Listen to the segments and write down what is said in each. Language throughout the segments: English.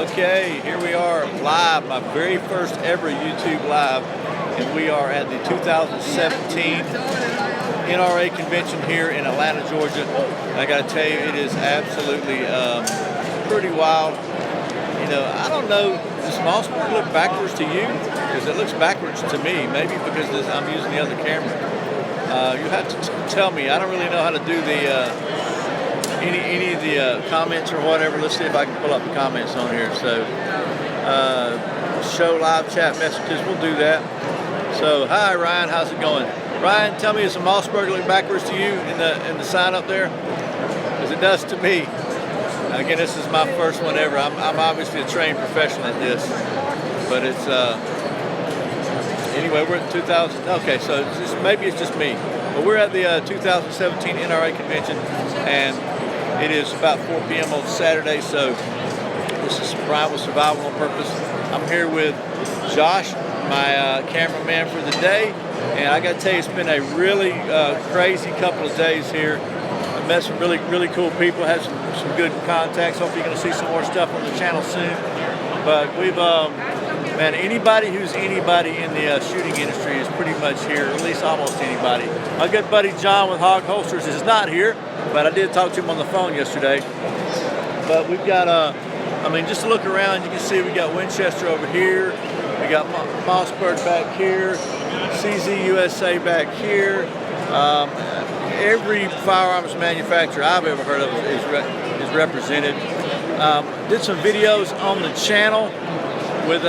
Okay, here we are live, my very first ever YouTube live, and we are at the 2017 NRA convention here in Atlanta, Georgia. I gotta tell you, it is absolutely pretty wild. You know, I don't know, does Mossberg look backwards to you? Because it looks backwards to me, maybe because I'm using the other camera. You have to tell me. I don't really know how to do the any of the comments or whatever. Let's see if I can pull up the comments on here. So show live chat messages, we'll do that. So hi Ryan, how's it going? Ryan, tell me, does the Mossberg look backwards to you in the sign up there? Because it does to me. Again, this is my first one ever. I'm obviously a trained professional at this, but it's anyway, we're at 2000. Okay, so maybe it's just me, but we're at the 2017 NRA convention, and it is about 4 p.m. on Saturday. So this is Brian with Survival on Purpose. I'm here with Josh, my cameraman for the day, and I got to tell you, it's been a really crazy couple of days here. I met some really cool people, had some good contacts. Hopefully you're going to see some more stuff on the channel soon. But we've, man, anybody who's anybody in the shooting industry is pretty much here, or at least almost anybody. My good buddy John with Hog Holsters is not here, but I did talk to him on the phone yesterday. But we've got, I mean, just to look around, you can see we got Winchester over here, we got Mossberg back here, CZ USA back here. Every firearms manufacturer I've ever heard of is represented. Did some videos on the channel with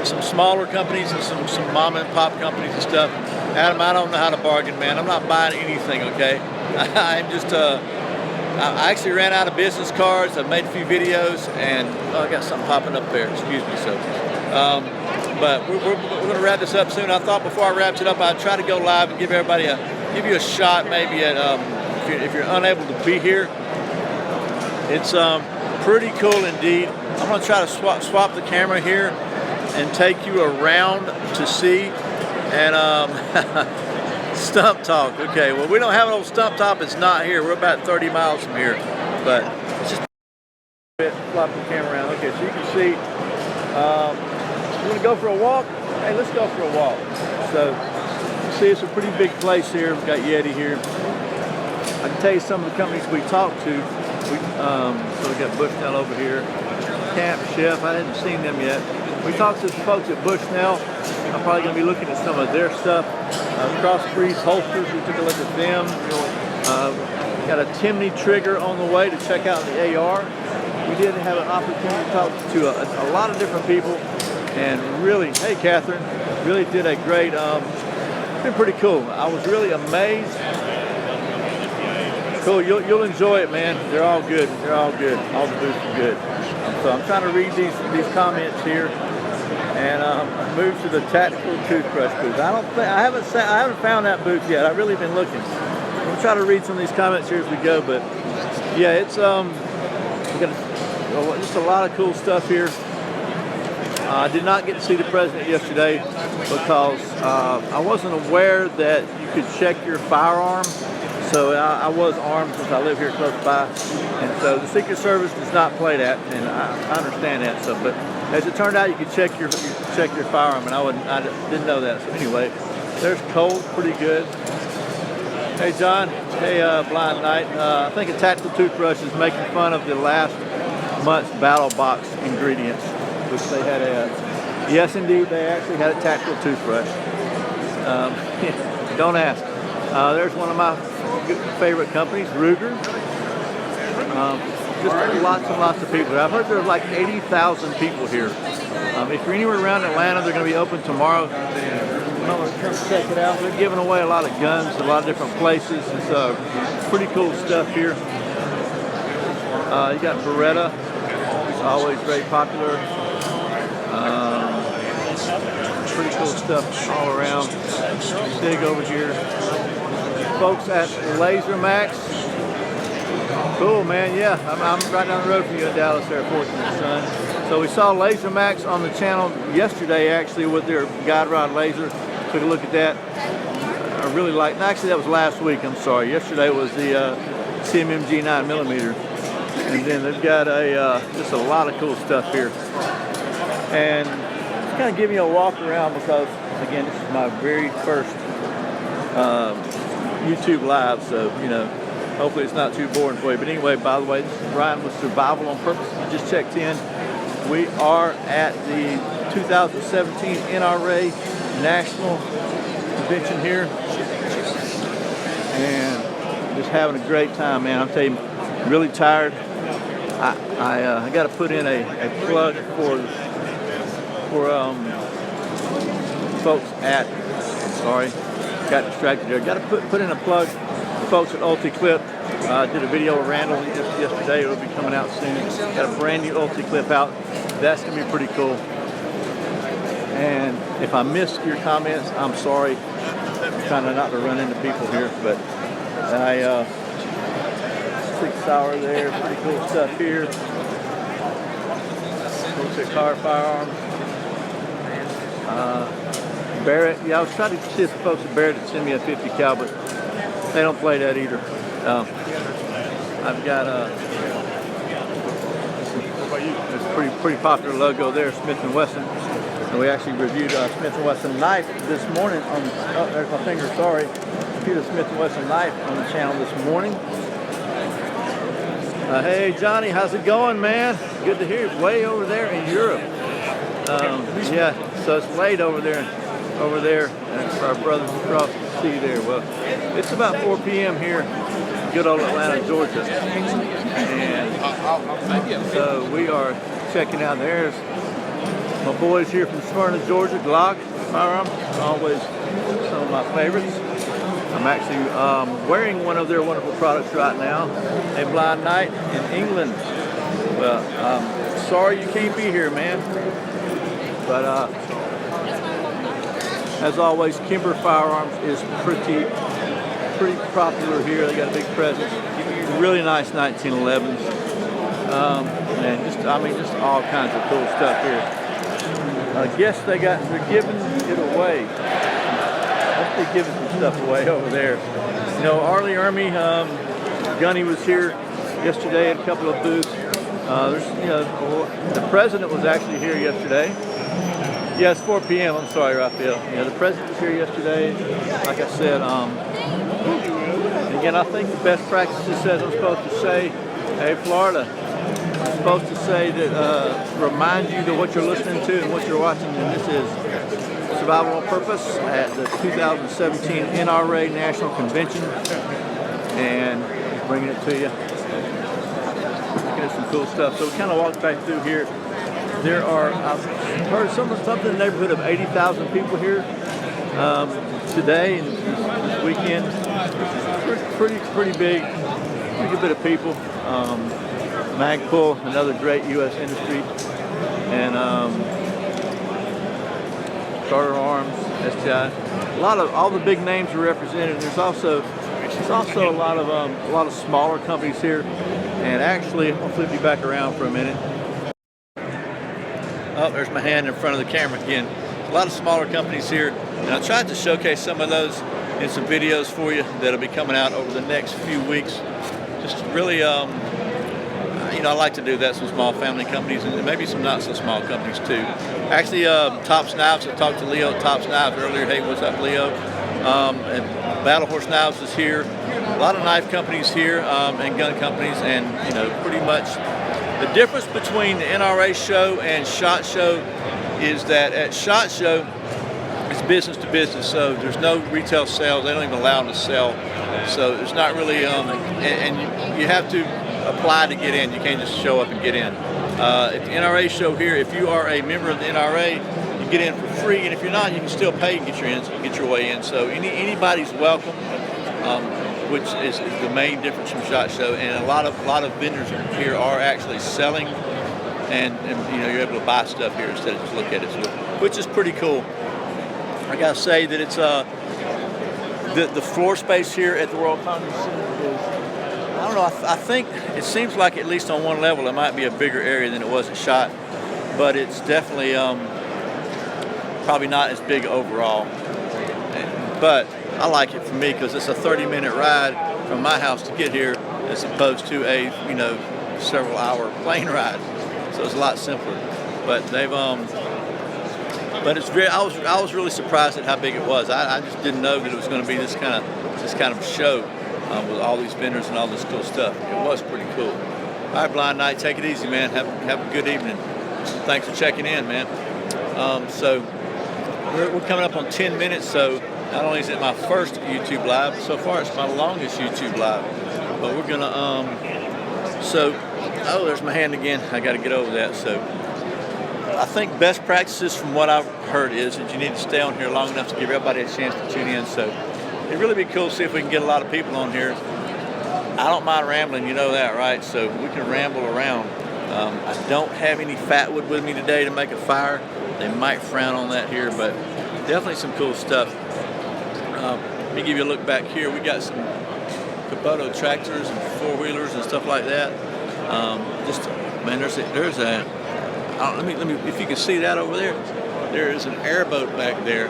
some smaller companies and some mom and pop companies and stuff. Adam, I don't know how to bargain, man. I'm not buying anything, okay? I'm just, I actually ran out of business cards. I've made a few videos, and I got something popping up there, excuse me. So, but we're gonna wrap this up soon. I thought before I wrapped it up, I'd try to go live and give everybody give you a shot maybe at, if you're unable to be here. It's pretty cool indeed. I'm gonna try to swap the camera here and take you around to see. And stump talk. Okay, well, we don't have an old stump top. It's not here. We're about 30 miles from here, but it's just a bit. Flop the camera around. Okay, so you can see. You want to go for a walk? Hey, let's go for a walk. So you see, it's a pretty big place here. We've got Yeti here. I can tell you some of the companies we talked to. So we got Bushnell over here. Camp Chef. I hadn't seen them yet. We talked to some folks at Bushnell. I'm probably going to be looking at some of their stuff. Crossbreed holsters, we took a look at them. Got a Timney trigger on the way to check out the AR. We did have an opportunity to talk to a lot of different people, and really, hey Catherine, really did a great, it's been pretty cool. I was really amazed. Cool, you'll enjoy it, man. They're all good. They're all good. All the booths are good. So I'm trying to read these comments here, and move to the tactical toothbrush booth. I haven't found that booth yet. I've really been looking. I'm gonna try to read some of these comments here as we go, but yeah, it's we got just a lot of cool stuff here. I did not get to see the president yesterday because I wasn't aware that you could check your firearm. So I was armed since I live here close by, and so the Secret Service does not play that, and I understand that. So, but as it turned out, you could check your firearm, and I didn't know that. So anyway, there's Cole, pretty good. Hey John, hey Blind Knight. I think a tactical toothbrush is making fun of the last month's battle box ingredients, which they had yes indeed, they actually had a tactical toothbrush. Don't ask. There's one of my favorite companies, Ruger. Just lots and lots of people. I've heard there's like 80,000 people here. If you're anywhere around Atlanta, they're going to be open tomorrow. Come check it out. They're giving away a lot of guns to a lot of different places. It's pretty cool stuff here. You got Beretta, it's always very popular. Pretty cool stuff all around. Sig over here. Folks at Laser Max. Cool, man. Yeah, I'm right down the road from you in Dallas there, fortunate son. So we saw Laser Max on the channel yesterday, actually, with their guide rod laser. Took a look at that. I really liked. Actually, that was last week. I'm sorry. Yesterday was the CMMG 9mm. And then they've got just a lot of cool stuff here. And just kind of give you a walk around because, again, this is my very first YouTube live, so, you know, hopefully it's not too boring for you. But anyway, by the way, this is Ryan with Survival on Purpose. If you just checked in, we are at the 2017 NRA National Convention here. And just having a great time, man. I'm telling you, I'm really tired. I got to put in a plug for folks at, sorry, got distracted there. Got to put in a plug for folks at UltiClip. I did a video with Randall just yesterday. It'll be coming out soon. Got a brand new UltiClip out. That's going to be pretty cool. And if I missed your comments, I'm sorry. I'm trying not to run into people here, but I 6 Sour there, pretty cool stuff here. Folks at Car Firearms. Barrett, yeah, I was trying to see if folks at Barrett would send me a 50 cal, but they don't play that either. I've got this pretty popular logo there, Smith & Wesson. And we actually reviewed Smith & Wesson knife this morning on, oh, there's my finger, sorry. Reviewed a Smith & Wesson knife on the channel this morning. Hey Johnny, how's it going, man? Good to hear you. Way over there in Europe. Yeah, so it's late over there, and for our brothers across the sea there. Well, it's about 4 p.m. here, good old Atlanta, Georgia. And so we are checking out. There's my boys here from Smyrna, Georgia, Glock Firearms, always some of my favorites. I'm actually wearing one of their wonderful products right now, a Blind Night in England. Well, sorry you can't be here, man. But as always, Kimber Firearms is pretty popular here. They got a big presence. Really nice 1911s. And just all kinds of cool stuff here. I guess they're giving it away. They're giving some stuff away over there. You know, Arlie Ermy, Gunny was here yesterday at a couple of booths. There's, you know, the president was actually here yesterday. Yeah, it's 4 p.m. I'm sorry, Raphael. Yeah, the president was here yesterday. Like I said, again, I think the best practices says I'm supposed to say, hey, Florida, I'm supposed to say that, remind you that what you're listening to and what you're watching, and this is Survival on Purpose at the 2017 NRA National Convention, and just bringing it to you. Looking at some cool stuff. So we kind of walked back through here. There are, I've heard something in the neighborhood of 80,000 people here today and this weekend. Pretty big, pretty good bit of people. Magpul, another great U.S. industry, and Starter Arms, STI. All the big names are represented. There's also a lot of smaller companies here. And actually, I'll flip you back around for a minute. Oh, there's my hand in front of the camera again. A lot of smaller companies here, and I tried to showcase some of those in some videos for you that'll be coming out over the next few weeks. Just really, you know, I like to do that, some small family companies and maybe some not so small companies too. Actually, Tops Knives, I talked to Leo at Tops Knives earlier. Hey, what's up, Leo? And Battle Horse Knives is here. A lot of knife companies here and gun companies, and you know, pretty much the difference between the NRA show and SHOT Show is that at SHOT Show it's business to business, so there's no retail sales. They don't even allow them to sell, so it's not really and you have to apply to get in. You can't just show up and get in. At the NRA show here, if you are a member of the NRA, you get in for free, and if you're not, you can still pay and get your way in. So anybody's welcome, which is the main difference from SHOT Show. And a lot of vendors here are actually selling, and you know, you're able to buy stuff here instead of just look at it, so, which is pretty cool. I gotta say that it's the floor space here at the World Congress Center is, I don't know, I think it seems like at least on one level it might be a bigger area than it was at SHOT, but it's definitely probably not as big overall. But I like it for me because it's a 30-minute ride from my house to get here, as opposed to a, you know, several hour plane ride, so it's a lot simpler. But they've but it's very. I was really surprised at how big it was. I just didn't know that it was going to be this kind of show with all these vendors and all this cool stuff. It was pretty cool. All right, Blind Knight, take it easy, man. Have a good evening. Thanks for checking in, man. So we're coming up on 10 minutes. So not only is it my first YouTube live, so far it's my longest YouTube live. But we're gonna oh, there's my hand again. I got to get over that. So I think best practices from what I've heard is that you need to stay on here long enough to give everybody a chance to tune in. So it'd really be cool to see if we can get a lot of people on here. I don't mind rambling, you know that, right? So we can ramble around. I don't have any fat wood with me today to make a fire. They might frown on that here, but definitely some cool stuff. Let me give you a look back here. We got some Kubota tractors and four-wheelers and stuff like that. Man, there's a let me if you can see that over there. There is an airboat back there.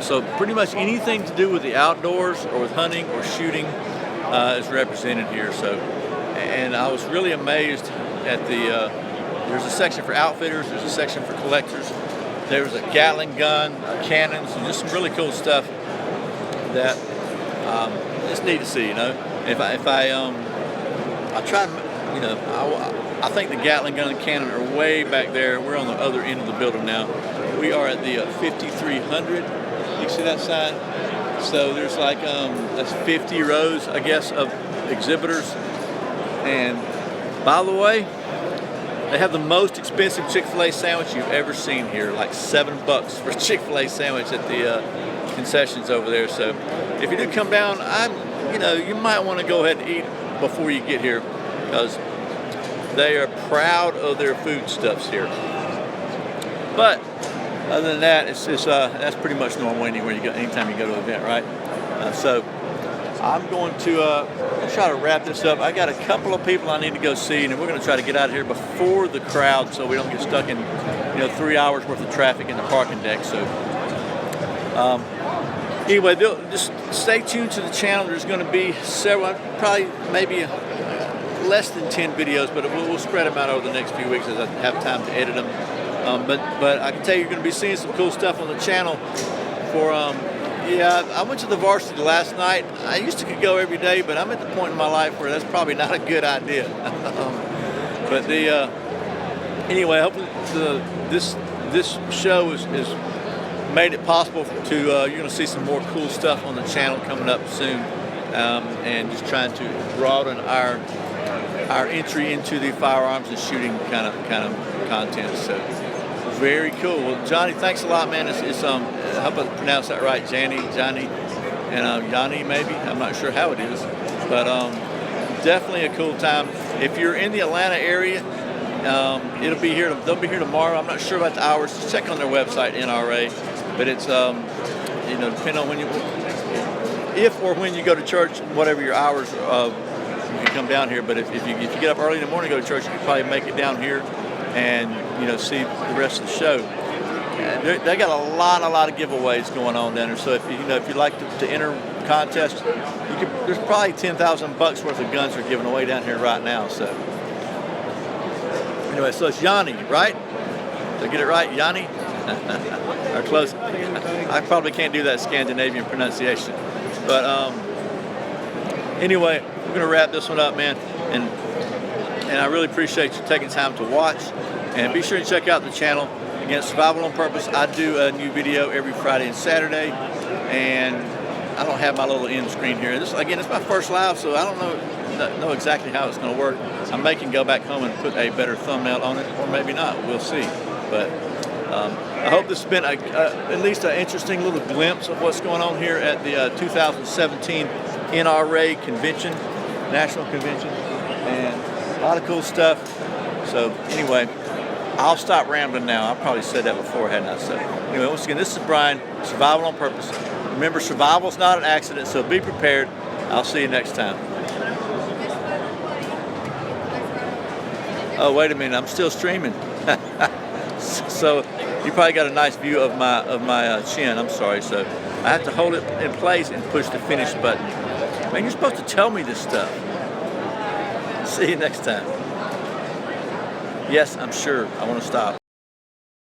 So pretty much anything to do with the outdoors or with hunting or shooting is represented here. So, and I was really amazed at the. There's a section for outfitters. There's a section for collectors. There's a Gatling gun, cannons, and just some really cool stuff that it's neat to see. You know, if I try, you know, I think the Gatling gun and cannon are way back there. We're on the other end of the building now. We are at the 5300. You see that sign? So there's like that's 50 rows, I guess, of exhibitors. And by the way, they have the most expensive Chick-fil-A sandwich you've ever seen here, like $7 for a Chick-fil-A sandwich at the concessions over there. So if you do come down, you might want to go ahead and eat before you get here, because they are proud of their foodstuffs here. But other than that, that's pretty much normal anywhere you go, anytime you go to an event, right? So I'm going to try to wrap this up. I got a couple of people I need to go see, and we're going to try to get out of here before the crowd, so we don't get stuck in 3 hours worth of traffic in the parking deck. So anyway, just stay tuned to the channel. There's going to be several, probably maybe less than 10 videos, but we'll spread them out over the next few weeks as I have time to edit them. But I can tell you, you're going to be seeing some cool stuff on the channel. I went to the varsity last night. I used to go every day, but I'm at the point in my life where that's probably not a good idea. Anyway, hopefully this show is made it possible to you're going to see some more cool stuff on the channel coming up soon, and just trying to broaden our entry into the firearms and shooting kind of content. So very cool. Well, Johnny, thanks a lot, man. It's I hope I pronounced that right, Johnny, and Yanni maybe. I'm not sure how it is, but definitely a cool time. If you're in the Atlanta area, it'll be here. They'll be here tomorrow. I'm not sure about the hours. Just check on their website, NRA. But it's depending on when you go to church, whatever your hours, you can come down here. But if you get up early in the morning to go to church, you can probably make it down here and see the rest of the show. They got a lot of giveaways going on down there. So if you'd like to enter contest, there's probably $10,000 worth of guns they're giving away down here right now. So anyway, so it's Yanni, right? Did I get it right, Yanni? Or close. I probably can't do that Scandinavian pronunciation. But anyway, we're gonna wrap this one up, man. And I really appreciate you taking time to watch. And be sure to check out the channel. Again, Survival on Purpose. I do a new video every Friday and Saturday, and I don't have my little end screen here. This it's my first live, so I don't know exactly how it's going to work. I may can go back home and put a better thumbnail on it, or maybe not. We'll see. But I hope this has been at least an interesting little glimpse of what's going on here at the 2017 NRA Convention, National Convention, and a lot of cool stuff. So anyway, I'll stop rambling now. I probably said that before, hadn't I? So anyway, once again, this is Brian, Survival on Purpose. Remember, survival is not an accident, so be prepared. I'll see you next time. Oh, wait a minute, I'm still streaming. So you probably got a nice view of my chin. I'm sorry. So I have to hold it in place and push the finish button. Man, you're supposed to tell me this stuff. See you next time. Yes, I'm sure. I want to stop.